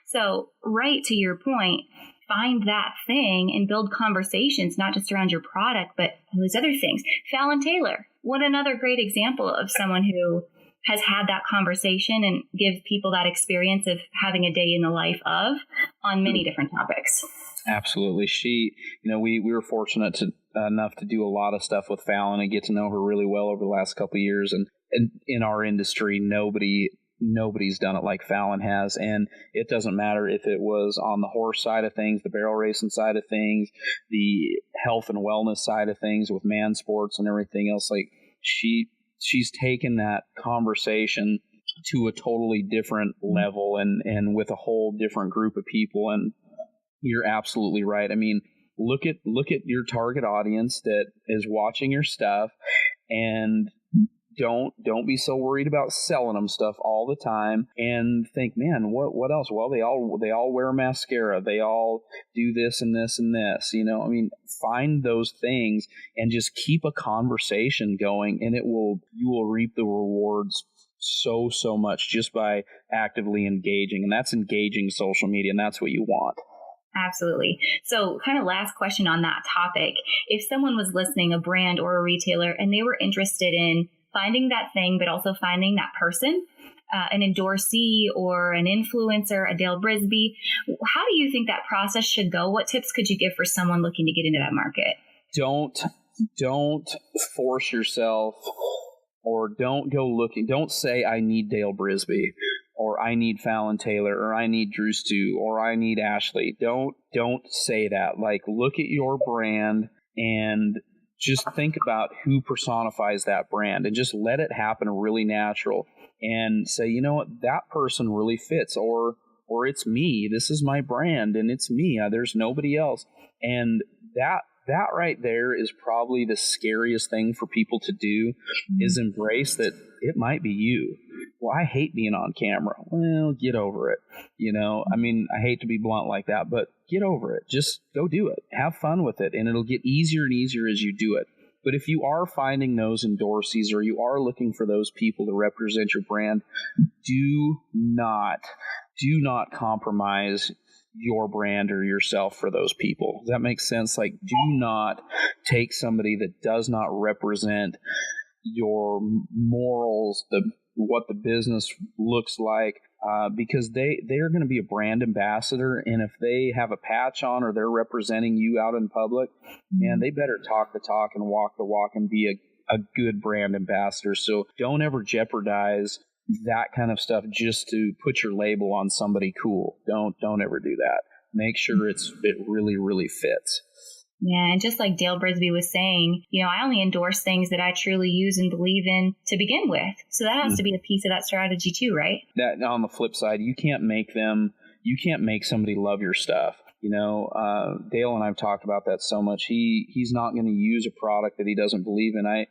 So right to your point, find that thing and build conversations, not just around your product, but all these other things. Fallon Taylor, what another great example of someone who has had that conversation and gives people that experience of having a day in the life of on many different topics. Absolutely. She, we were fortunate enough to do a lot of stuff with Fallon and get to know her really well over the last couple of years. And in our industry, nobody's done it like Fallon has. And it doesn't matter if it was on the horse side of things, the barrel racing side of things, the health and wellness side of things with man sports and everything else. Like she's taken that conversation to a totally different level and with a whole different group of people. And you're absolutely right. I mean, look at your target audience that is watching your stuff, and don't be so worried about selling them stuff all the time and think, man, what else? Well, they all wear mascara. They all do this and this and this, I mean, find those things and just keep a conversation going, and you will reap the rewards so much just by actively engaging. And that's engaging social media, and that's what you want. Absolutely. So kind of last question on that topic. If someone was listening, a brand or a retailer, and they were interested in finding that thing, but also finding that person, an endorsee or an influencer, a Dale Brisby, how do you think that process should go? What tips could you give for someone looking to get into that market? Don't force yourself, or don't go looking. Don't say, I need Dale Brisby, or I need Fallon Taylor, or I need Drustew, or I need Ashley. Don't say that. Like, look at your brand and just think about who personifies that brand, and just let it happen really natural, and say, you know what, that person really fits, or it's me. This is my brand and it's me. There's nobody else. And that right there is probably the scariest thing for people to do, is embrace that it might be you. Well, I hate being on camera. Well, get over it. I mean, I hate to be blunt like that, but get over it. Just go do it. Have fun with it, and it'll get easier and easier as you do it. But if you are finding those endorsees, or you are looking for those people to represent your brand, do not compromise your brand or yourself for those people. Does that make sense? Like, do not take somebody that does not represent your morals, what the business looks like, because they are going to be a brand ambassador, and if they have a patch on or they're representing you out in public, man, they better talk the talk and walk the walk and be a good brand ambassador. So don't ever jeopardize that kind of stuff just to put your label on somebody cool. Don't ever do that. Make sure it really, really fits. Yeah, and just like Dale Brisby was saying, I only endorse things that I truly use and believe in to begin with. So that has to be a piece of that strategy too, right? That on the flip side, you can't make somebody love your stuff. Dale and I've talked about that so much. He's not going to use a product that he doesn't believe in.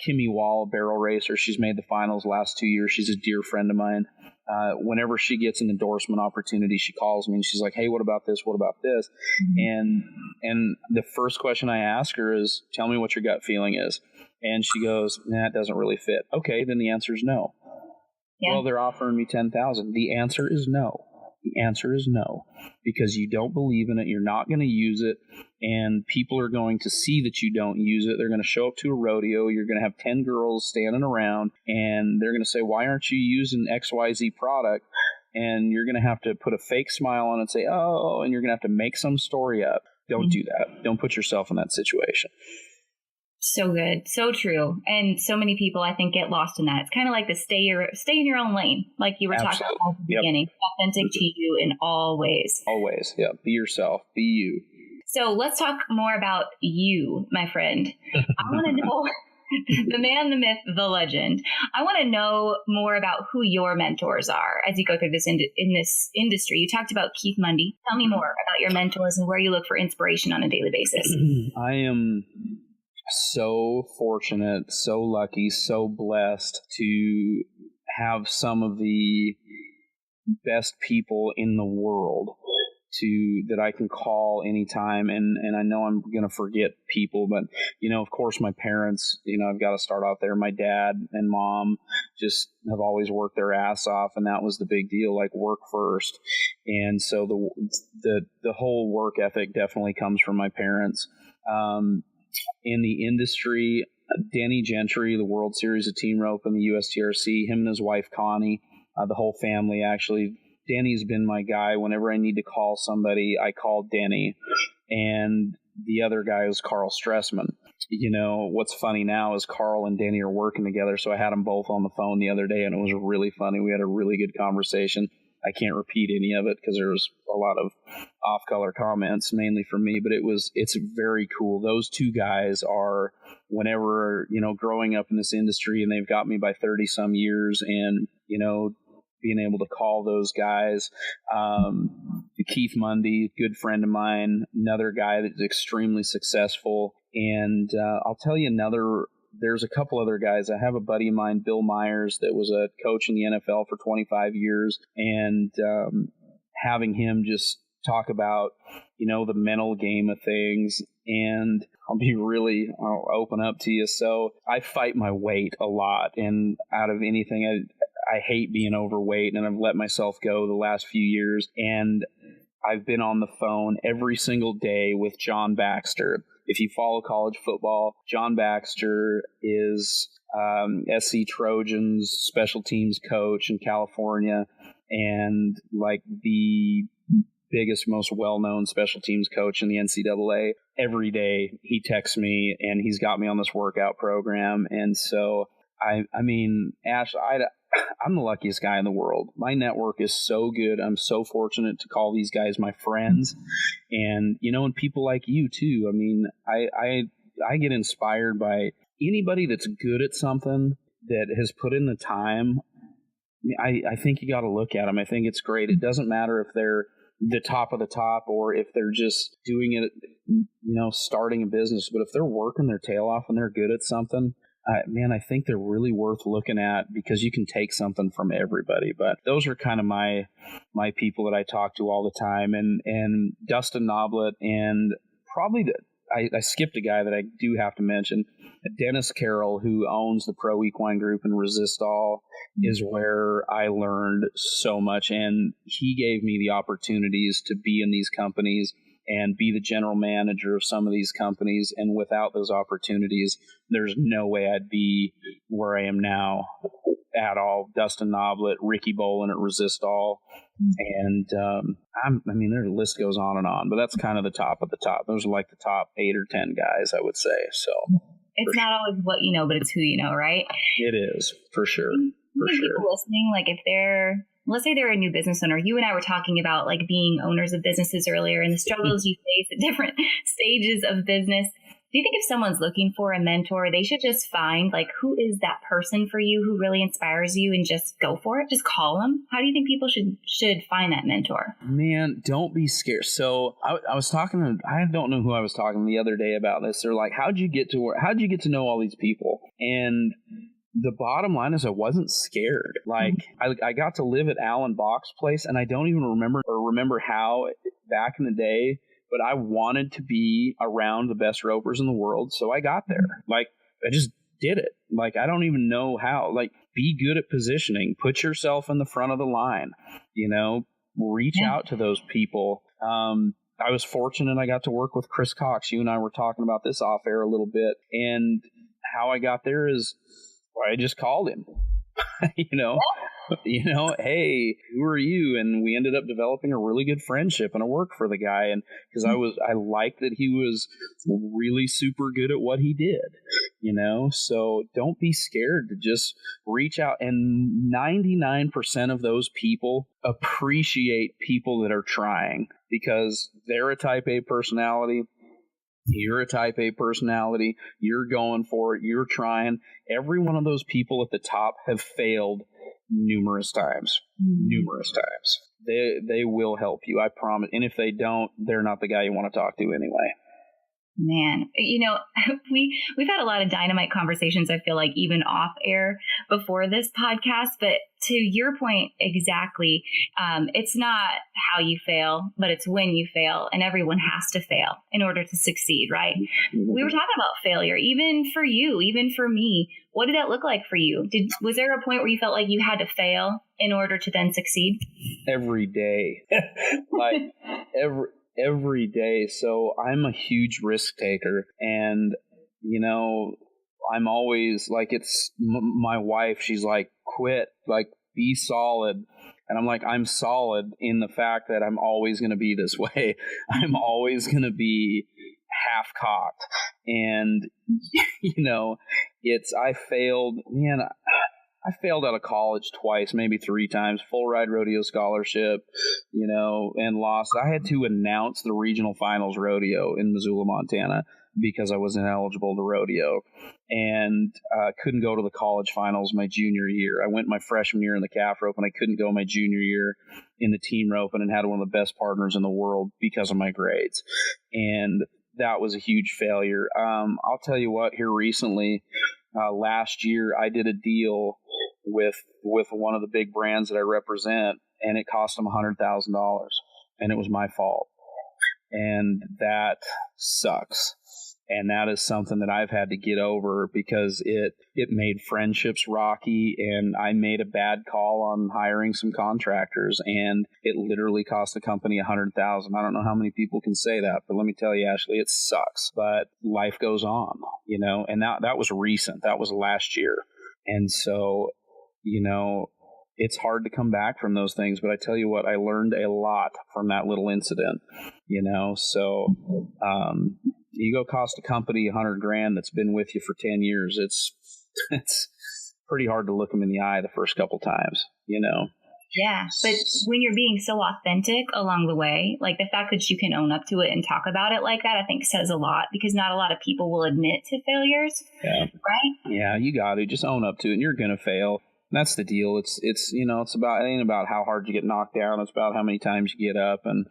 Kimmy Wall, a barrel racer. She's made the finals last 2 years. She's a dear friend of mine. Whenever she gets an endorsement opportunity, she calls me and she's like, hey, what about this? What about this? And the first question I ask her is, tell me what your gut feeling is. And she goes, nah, it doesn't really fit. Okay, then the answer is no. Yeah. Well, they're offering me $10,000. The answer is no. The answer is no, because you don't believe in it. You're not going to use it, and people are going to see that you don't use it. They're going to show up to a rodeo. You're going to have 10 girls standing around, and they're going to say, why aren't you using XYZ product? And you're going to have to put a fake smile on it and say, oh, and you're going to have to make some story up. Don't do that. Don't put yourself in that situation. So good. So true. And so many people, I think, get lost in that. It's kind of like the stay in your own lane, like you were talking about at the beginning. Authentic to you in all ways. Always. Yeah. Be yourself. Be you. So let's talk more about you, my friend. I want to know the man, the myth, the legend. I want to know more about who your mentors are as you go through this in this industry. You talked about Keith Mundy. Tell me more about your mentors and where you look for inspiration on a daily basis. I am so fortunate, so lucky, so blessed to have some of the best people in the world that I can call anytime. And I know I'm going to forget people, but, of course, my parents, I've got to start out there. My dad and mom just have always worked their ass off. And that was the big deal, like work first. And so the whole work ethic definitely comes from my parents. In the industry, Danny Gentry, the World Series of Team Rope and the USTRC, him and his wife Connie, the whole family actually. Danny's been my guy. Whenever I need to call somebody, I call Danny. And the other guy is Carl Stressman. What's funny now is Carl and Danny are working together, so I had them both on the phone the other day, and it was really funny. We had a really good conversation. I can't repeat any of it because there was a lot of off-color comments, mainly from me, but it's very cool. Those two guys are, whenever, growing up in this industry, and they've got me by 30 some years, and, being able to call those guys, Keith Mundy, good friend of mine, another guy that's extremely successful. And I'll tell you there's a couple other guys. I have a buddy of mine, Bill Myers, that was a coach in the NFL for 25 years. And having him just talk about, the mental game of things. And I'll open up to you. So I fight my weight a lot. And out of anything, I hate being overweight, and I've let myself go the last few years. And I've been on the phone every single day with John Baxter. If you follow college football, John Baxter is SC Trojans special teams coach in California, and like the biggest, most well-known special teams coach in the NCAA. Every day he texts me, and he's got me on this workout program. And so, I mean, Ash, I'm the luckiest guy in the world. My network is so good. I'm so fortunate to call these guys my friends, and and people like you too. I mean, I get inspired by anybody that's good at something that has put in the time. I think you got to look at them. I think it's great. It doesn't matter if they're the top of the top or if they're just doing it, starting a business. But if they're working their tail off and they're good at something, I think they're really worth looking at, because you can take something from everybody. But those are kind of my people that I talk to all the time. And Dustin Noblet, and probably I skipped a guy that I do have to mention, Dennis Carroll, who owns the Pro Equine Group and Resist All, is where I learned so much. And he gave me the opportunities to be in these companies and be the general manager of some of these companies. And without those opportunities, there's no way I'd be where I am now at all. Dustin Noblet, Ricky Bolin at Resist All. And the list goes on, but that's kind of the top of the top. Those are like the top 8 or 10 guys, I would say. So it's not always what you know, but it's who you know, right? It is, for sure. People listening, like if let's say they're a new business owner. You and I were talking about like being owners of businesses earlier and the struggles you face at different stages of business. Do you think if someone's looking for a mentor, they should just find like who is that person for you who really inspires you and just go for it? Just call them. How do you think people should find that mentor? Man, don't be scared. So I was talking to, I don't know who I was talking to the other day about this. They're like, how'd you get to know all these people? And the bottom line is I wasn't scared. Like I got to live at Alan Bach's place, and I don't even remember how back in the day, but I wanted to be around the best ropers in the world. So I got there. Like I just did it. Like I don't even know how. Like be good at positioning, put yourself in the front of the line, reach out to those people. I was fortunate I got to work with Chris Cox. You and I were talking about this off air a little bit, and how I got there is I just called him, hey, who are you? And we ended up developing a really good friendship, and I worked for the guy. And because I liked that he was really super good at what he did, so don't be scared to just reach out. And 99% of those people appreciate people that are trying, because they're a type A personality. You're a type A personality. You're going for it. You're trying. Every one of those people at the top have failed numerous times. They will help you, I promise. And if they don't, they're not the guy you want to talk to anyway. Man, we've had a lot of dynamite conversations, I feel like, even off air before this podcast. But to your point, exactly, it's not how you fail, but it's when you fail. And everyone has to fail in order to succeed, right? We were talking about failure, even for you, even for me. What did that look like for you? Was there a point where you felt like you had to fail in order to then succeed? Every day. Every day. So I'm a huge risk taker, and I'm always like, it's my wife, she's like, quit, like be solid. And I'm like, I'm solid in the fact that I'm always going to be this way. I'm always going to be half cocked. And I failed out of college twice, maybe 3 times, full ride rodeo scholarship, and lost. I had to announce the regional finals rodeo in Missoula, Montana, because I wasn't eligible to rodeo, and couldn't go to the college finals my junior year. I went my freshman year in the calf rope, and I couldn't go my junior year in the team rope, and had one of the best partners in the world because of my grades. And that was a huge failure. I'll tell you what, here recently, last year, I did a deal with one of the big brands that I represent, and it cost them $100,000, and it was my fault. And that sucks. And that is something that I've had to get over, because it made friendships rocky, and I made a bad call on hiring some contractors, and it literally cost the company $100,000. I don't know how many people can say that, but let me tell you, Ashley, it sucks. But life goes on, and that was recent. That was last year. And so, it's hard to come back from those things, but I tell you what, I learned a lot from that little incident, so, you go cost a company $100,000 that's been with you for 10 years. It's pretty hard to look them in the eye the first couple times, Yeah, but when you're being so authentic along the way, like the fact that you can own up to it and talk about it like that, I think says a lot, because not a lot of people will admit to failures. Yeah. Right? Yeah, you got to just own up to it, and you're going to fail. That's the deal. It ain't about how hard you get knocked down. It's about how many times you get up, and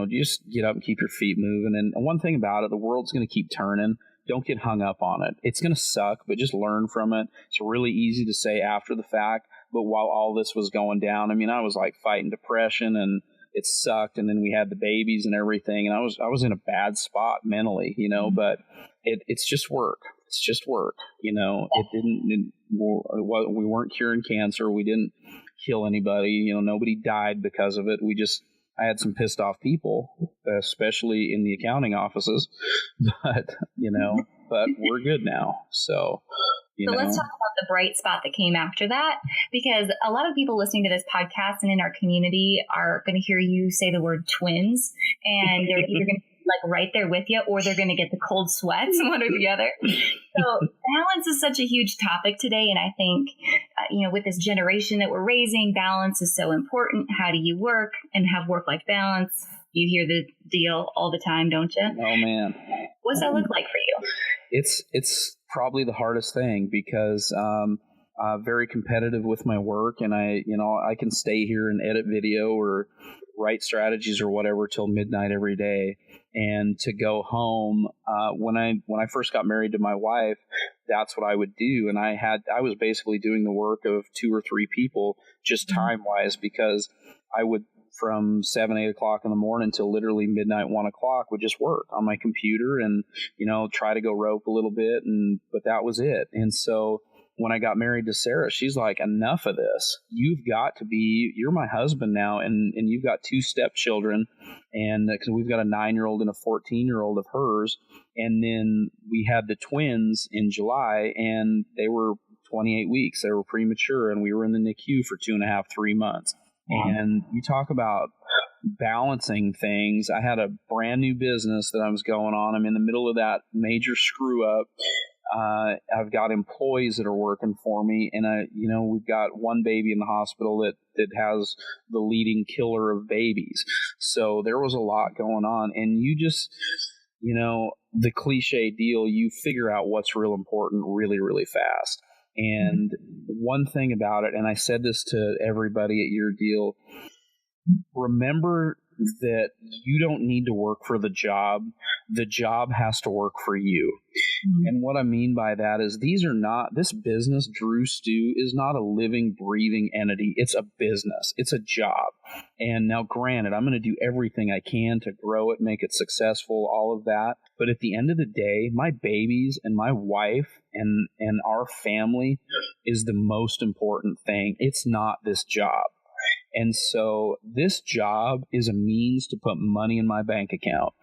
just get up and keep your feet moving. And one thing about it, the world's going to keep turning. Don't get hung up on it. It's going to suck, but just learn from it. It's really easy to say after the fact, but while all this was going down, I was like fighting depression, and it sucked. And then we had the babies and everything, and I was in a bad spot mentally, but it's just work. It's just work. We weren't curing cancer. We didn't kill anybody. Nobody died because of it. I had some pissed off people, especially in the accounting offices, but we're good now. So let's talk about the bright spot that came after that, because a lot of people listening to this podcast and in our community are going to hear you say the word twins, and they're either going to be like right there with you, or they're going to get the cold sweats, one or the other. So balance is such a huge topic today. And I think, with this generation that we're raising, balance is so important. How do you work and have work-life balance? You hear the deal all the time, don't you? Oh, man. What's that look like for you? It's probably the hardest thing because very competitive with my work, and I can stay here and edit video or write strategies or whatever till midnight every day. And to go home, when I first got married to my wife, that's what I would do. And I was basically doing the work of 2 or 3 people just time wise, because I would, from 7, 8 o'clock in the morning till literally midnight, 1 o'clock, would just work on my computer and, try to go rope a little bit. But that was it. And so when I got married to Sarah, she's like, enough of this. You're my husband now. And you've got 2 stepchildren, and because we've got a 9-year-old and a 14-year-old of hers. And then we had the twins in July, and they were 28 weeks. They were premature, and we were in the NICU for 2.5, 3 months. And you talk about balancing things. I had a brand new business that I was going on. I'm in the middle of that major screw up. I've got employees that are working for me, and we've got one baby in the hospital that has the leading killer of babies. So there was a lot going on, and you just, the cliche deal, you figure out what's real important really, really fast. And one thing about it, and I said this to everybody at your deal, remember that you don't need to work for the job. The job has to work for you. And what I mean by that is this business, Dru Stew, is not a living, breathing entity. It's a business. It's a job. And now, granted, I'm going to do everything I can to grow it, make it successful, all of that. But at the end of the day, my babies and my wife and our family is the most important thing. It's not this job. And so this job is a means to put money in my bank account.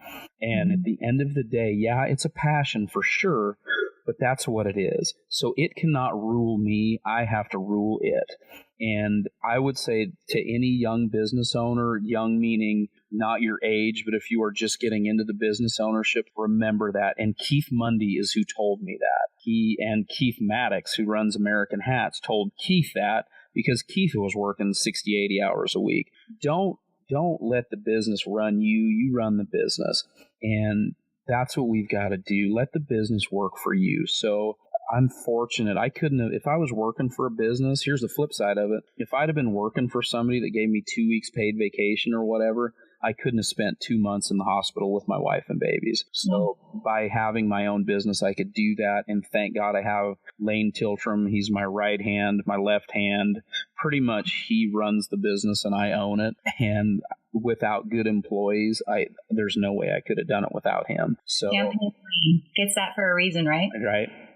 And at the end of the day, yeah, it's a passion for sure, but that's what it is. So it cannot rule me. I have to rule it. And I would say to any young business owner, young meaning not your age, but if you are just getting into the business ownership, remember that. And Keith Mundy is who told me that. He and Keith Maddox, who runs American Hats, told Keith that, because Keith was working 60, 80 hours a week. Don't let the business run you. You run the business. And that's what we've got to do. Let the business work for you. So I'm fortunate. I couldn't have, if I was working for a business, here's the flip side of it. If I'd have been working for somebody that gave me 2 weeks paid vacation or whatever, I couldn't have spent 2 months in the hospital with my wife and babies. So by having my own business, I could do that. And thank God I have Lane Tiltram. He's my right hand, my left hand. Pretty much he runs the business and I own it. And without good employees, there's no way I could have done it without him. So gets that for a reason, right?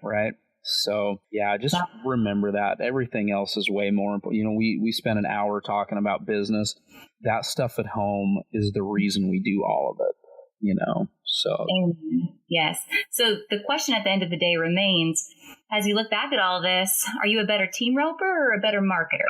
Right. So yeah, just remember that. Everything else is way more important. We spent an hour talking about business. That stuff at home is the reason we do all of it, so. Yes. So the question at the end of the day remains, as you look back at all this, are you a better team roper or a better marketer?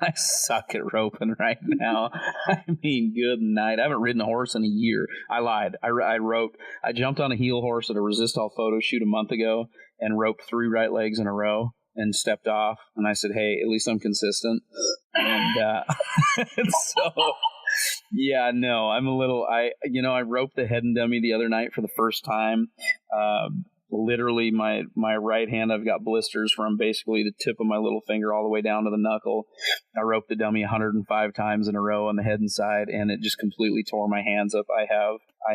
I suck at roping right now. I mean, good night. I haven't ridden a horse in a year. I lied. I jumped on a heel horse at a Resistol photo shoot a month ago and roped 3 right legs in a row and stepped off. And I said, hey, at least I'm consistent. And so, yeah, no, I'm a little, I roped the head and dummy the other night for the first time. Literally my right hand, I've got blisters from basically the tip of my little finger all the way down to the knuckle. I roped the dummy 105 times in a row on the head and side, and it just completely tore my hands up. I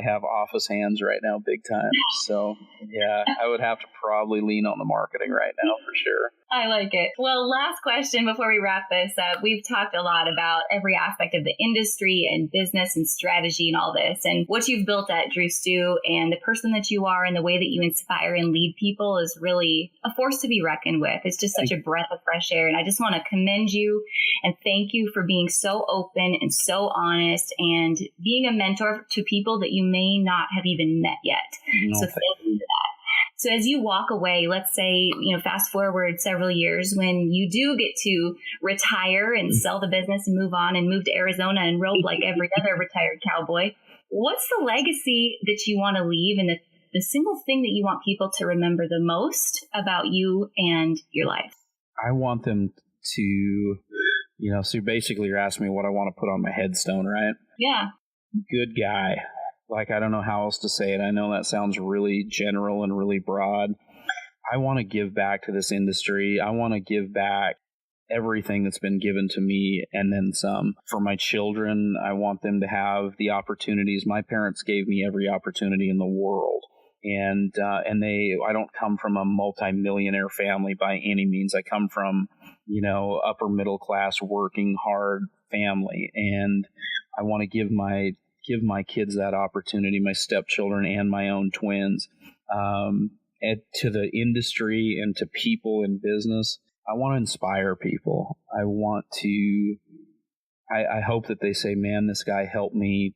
have office hands right now, big time. So yeah, I would have to probably lean on the marketing right now for sure. I like it. Well, last question before we wrap this up. We've talked a lot about every aspect of the industry and business and strategy and all this, and what you've built at Drustew, and the person that you are and the way that you inspire and lead people is really a force to be reckoned with. It's just such a breath of fresh air. And I just want to commend you and thank you for being so open and so honest and being a mentor to people that you may not have even met yet. So thank you for that. So as you walk away, let's say, fast forward several years when you do get to retire and sell the business and move on and move to Arizona and rope like every other retired cowboy, what's the legacy that you want to leave and the single thing that you want people to remember the most about you and your life? I want them to, so basically you're asking me what I want to put on my headstone, right? Yeah. Good guy. like, I don't know how else to say it. I know that sounds really general and really broad. I want to give back to this industry. I want to give back everything that's been given to me and then some. For my children, I want them to have the opportunities. My parents gave me every opportunity in the world. And I don't come from a multimillionaire family by any means. I come from, upper middle class, working hard family. And I want to give my kids that opportunity, my stepchildren and my own twins, to the industry and to people in business. I want to inspire people. I hope that they say, man, this guy helped me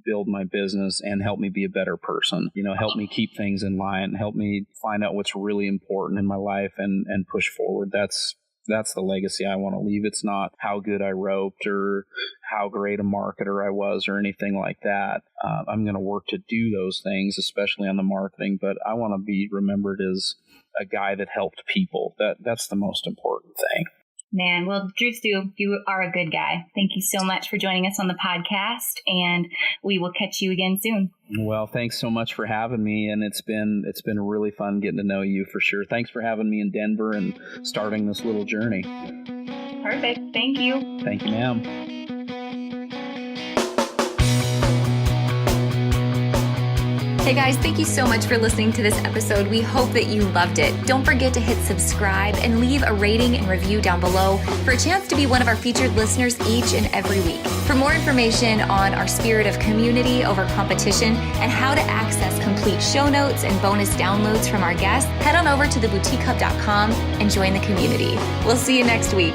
build my business and help me be a better person, help me keep things in line, help me find out what's really important in my life and push forward. That's the legacy I want to leave. It's not how good I roped or how great a marketer I was or anything like that. I'm going to work to do those things, especially on the marketing, but I want to be remembered as a guy that helped people. That's the most important thing. Man, well, Drustew, you are a good guy. Thank you so much for joining us on the podcast, and we will catch you again soon. Well, thanks so much for having me, and it's been really fun getting to know you for sure. Thanks for having me in Denver and starting this little journey. Perfect. Thank you. Thank you, ma'am. Hey guys, thank you so much for listening to this episode. We hope that you loved it. Don't forget to hit subscribe and leave a rating and review down below for a chance to be one of our featured listeners each and every week. For more information on our spirit of community over competition and how to access complete show notes and bonus downloads from our guests, head on over to theboutiquehub.com and join the community. We'll see you next week.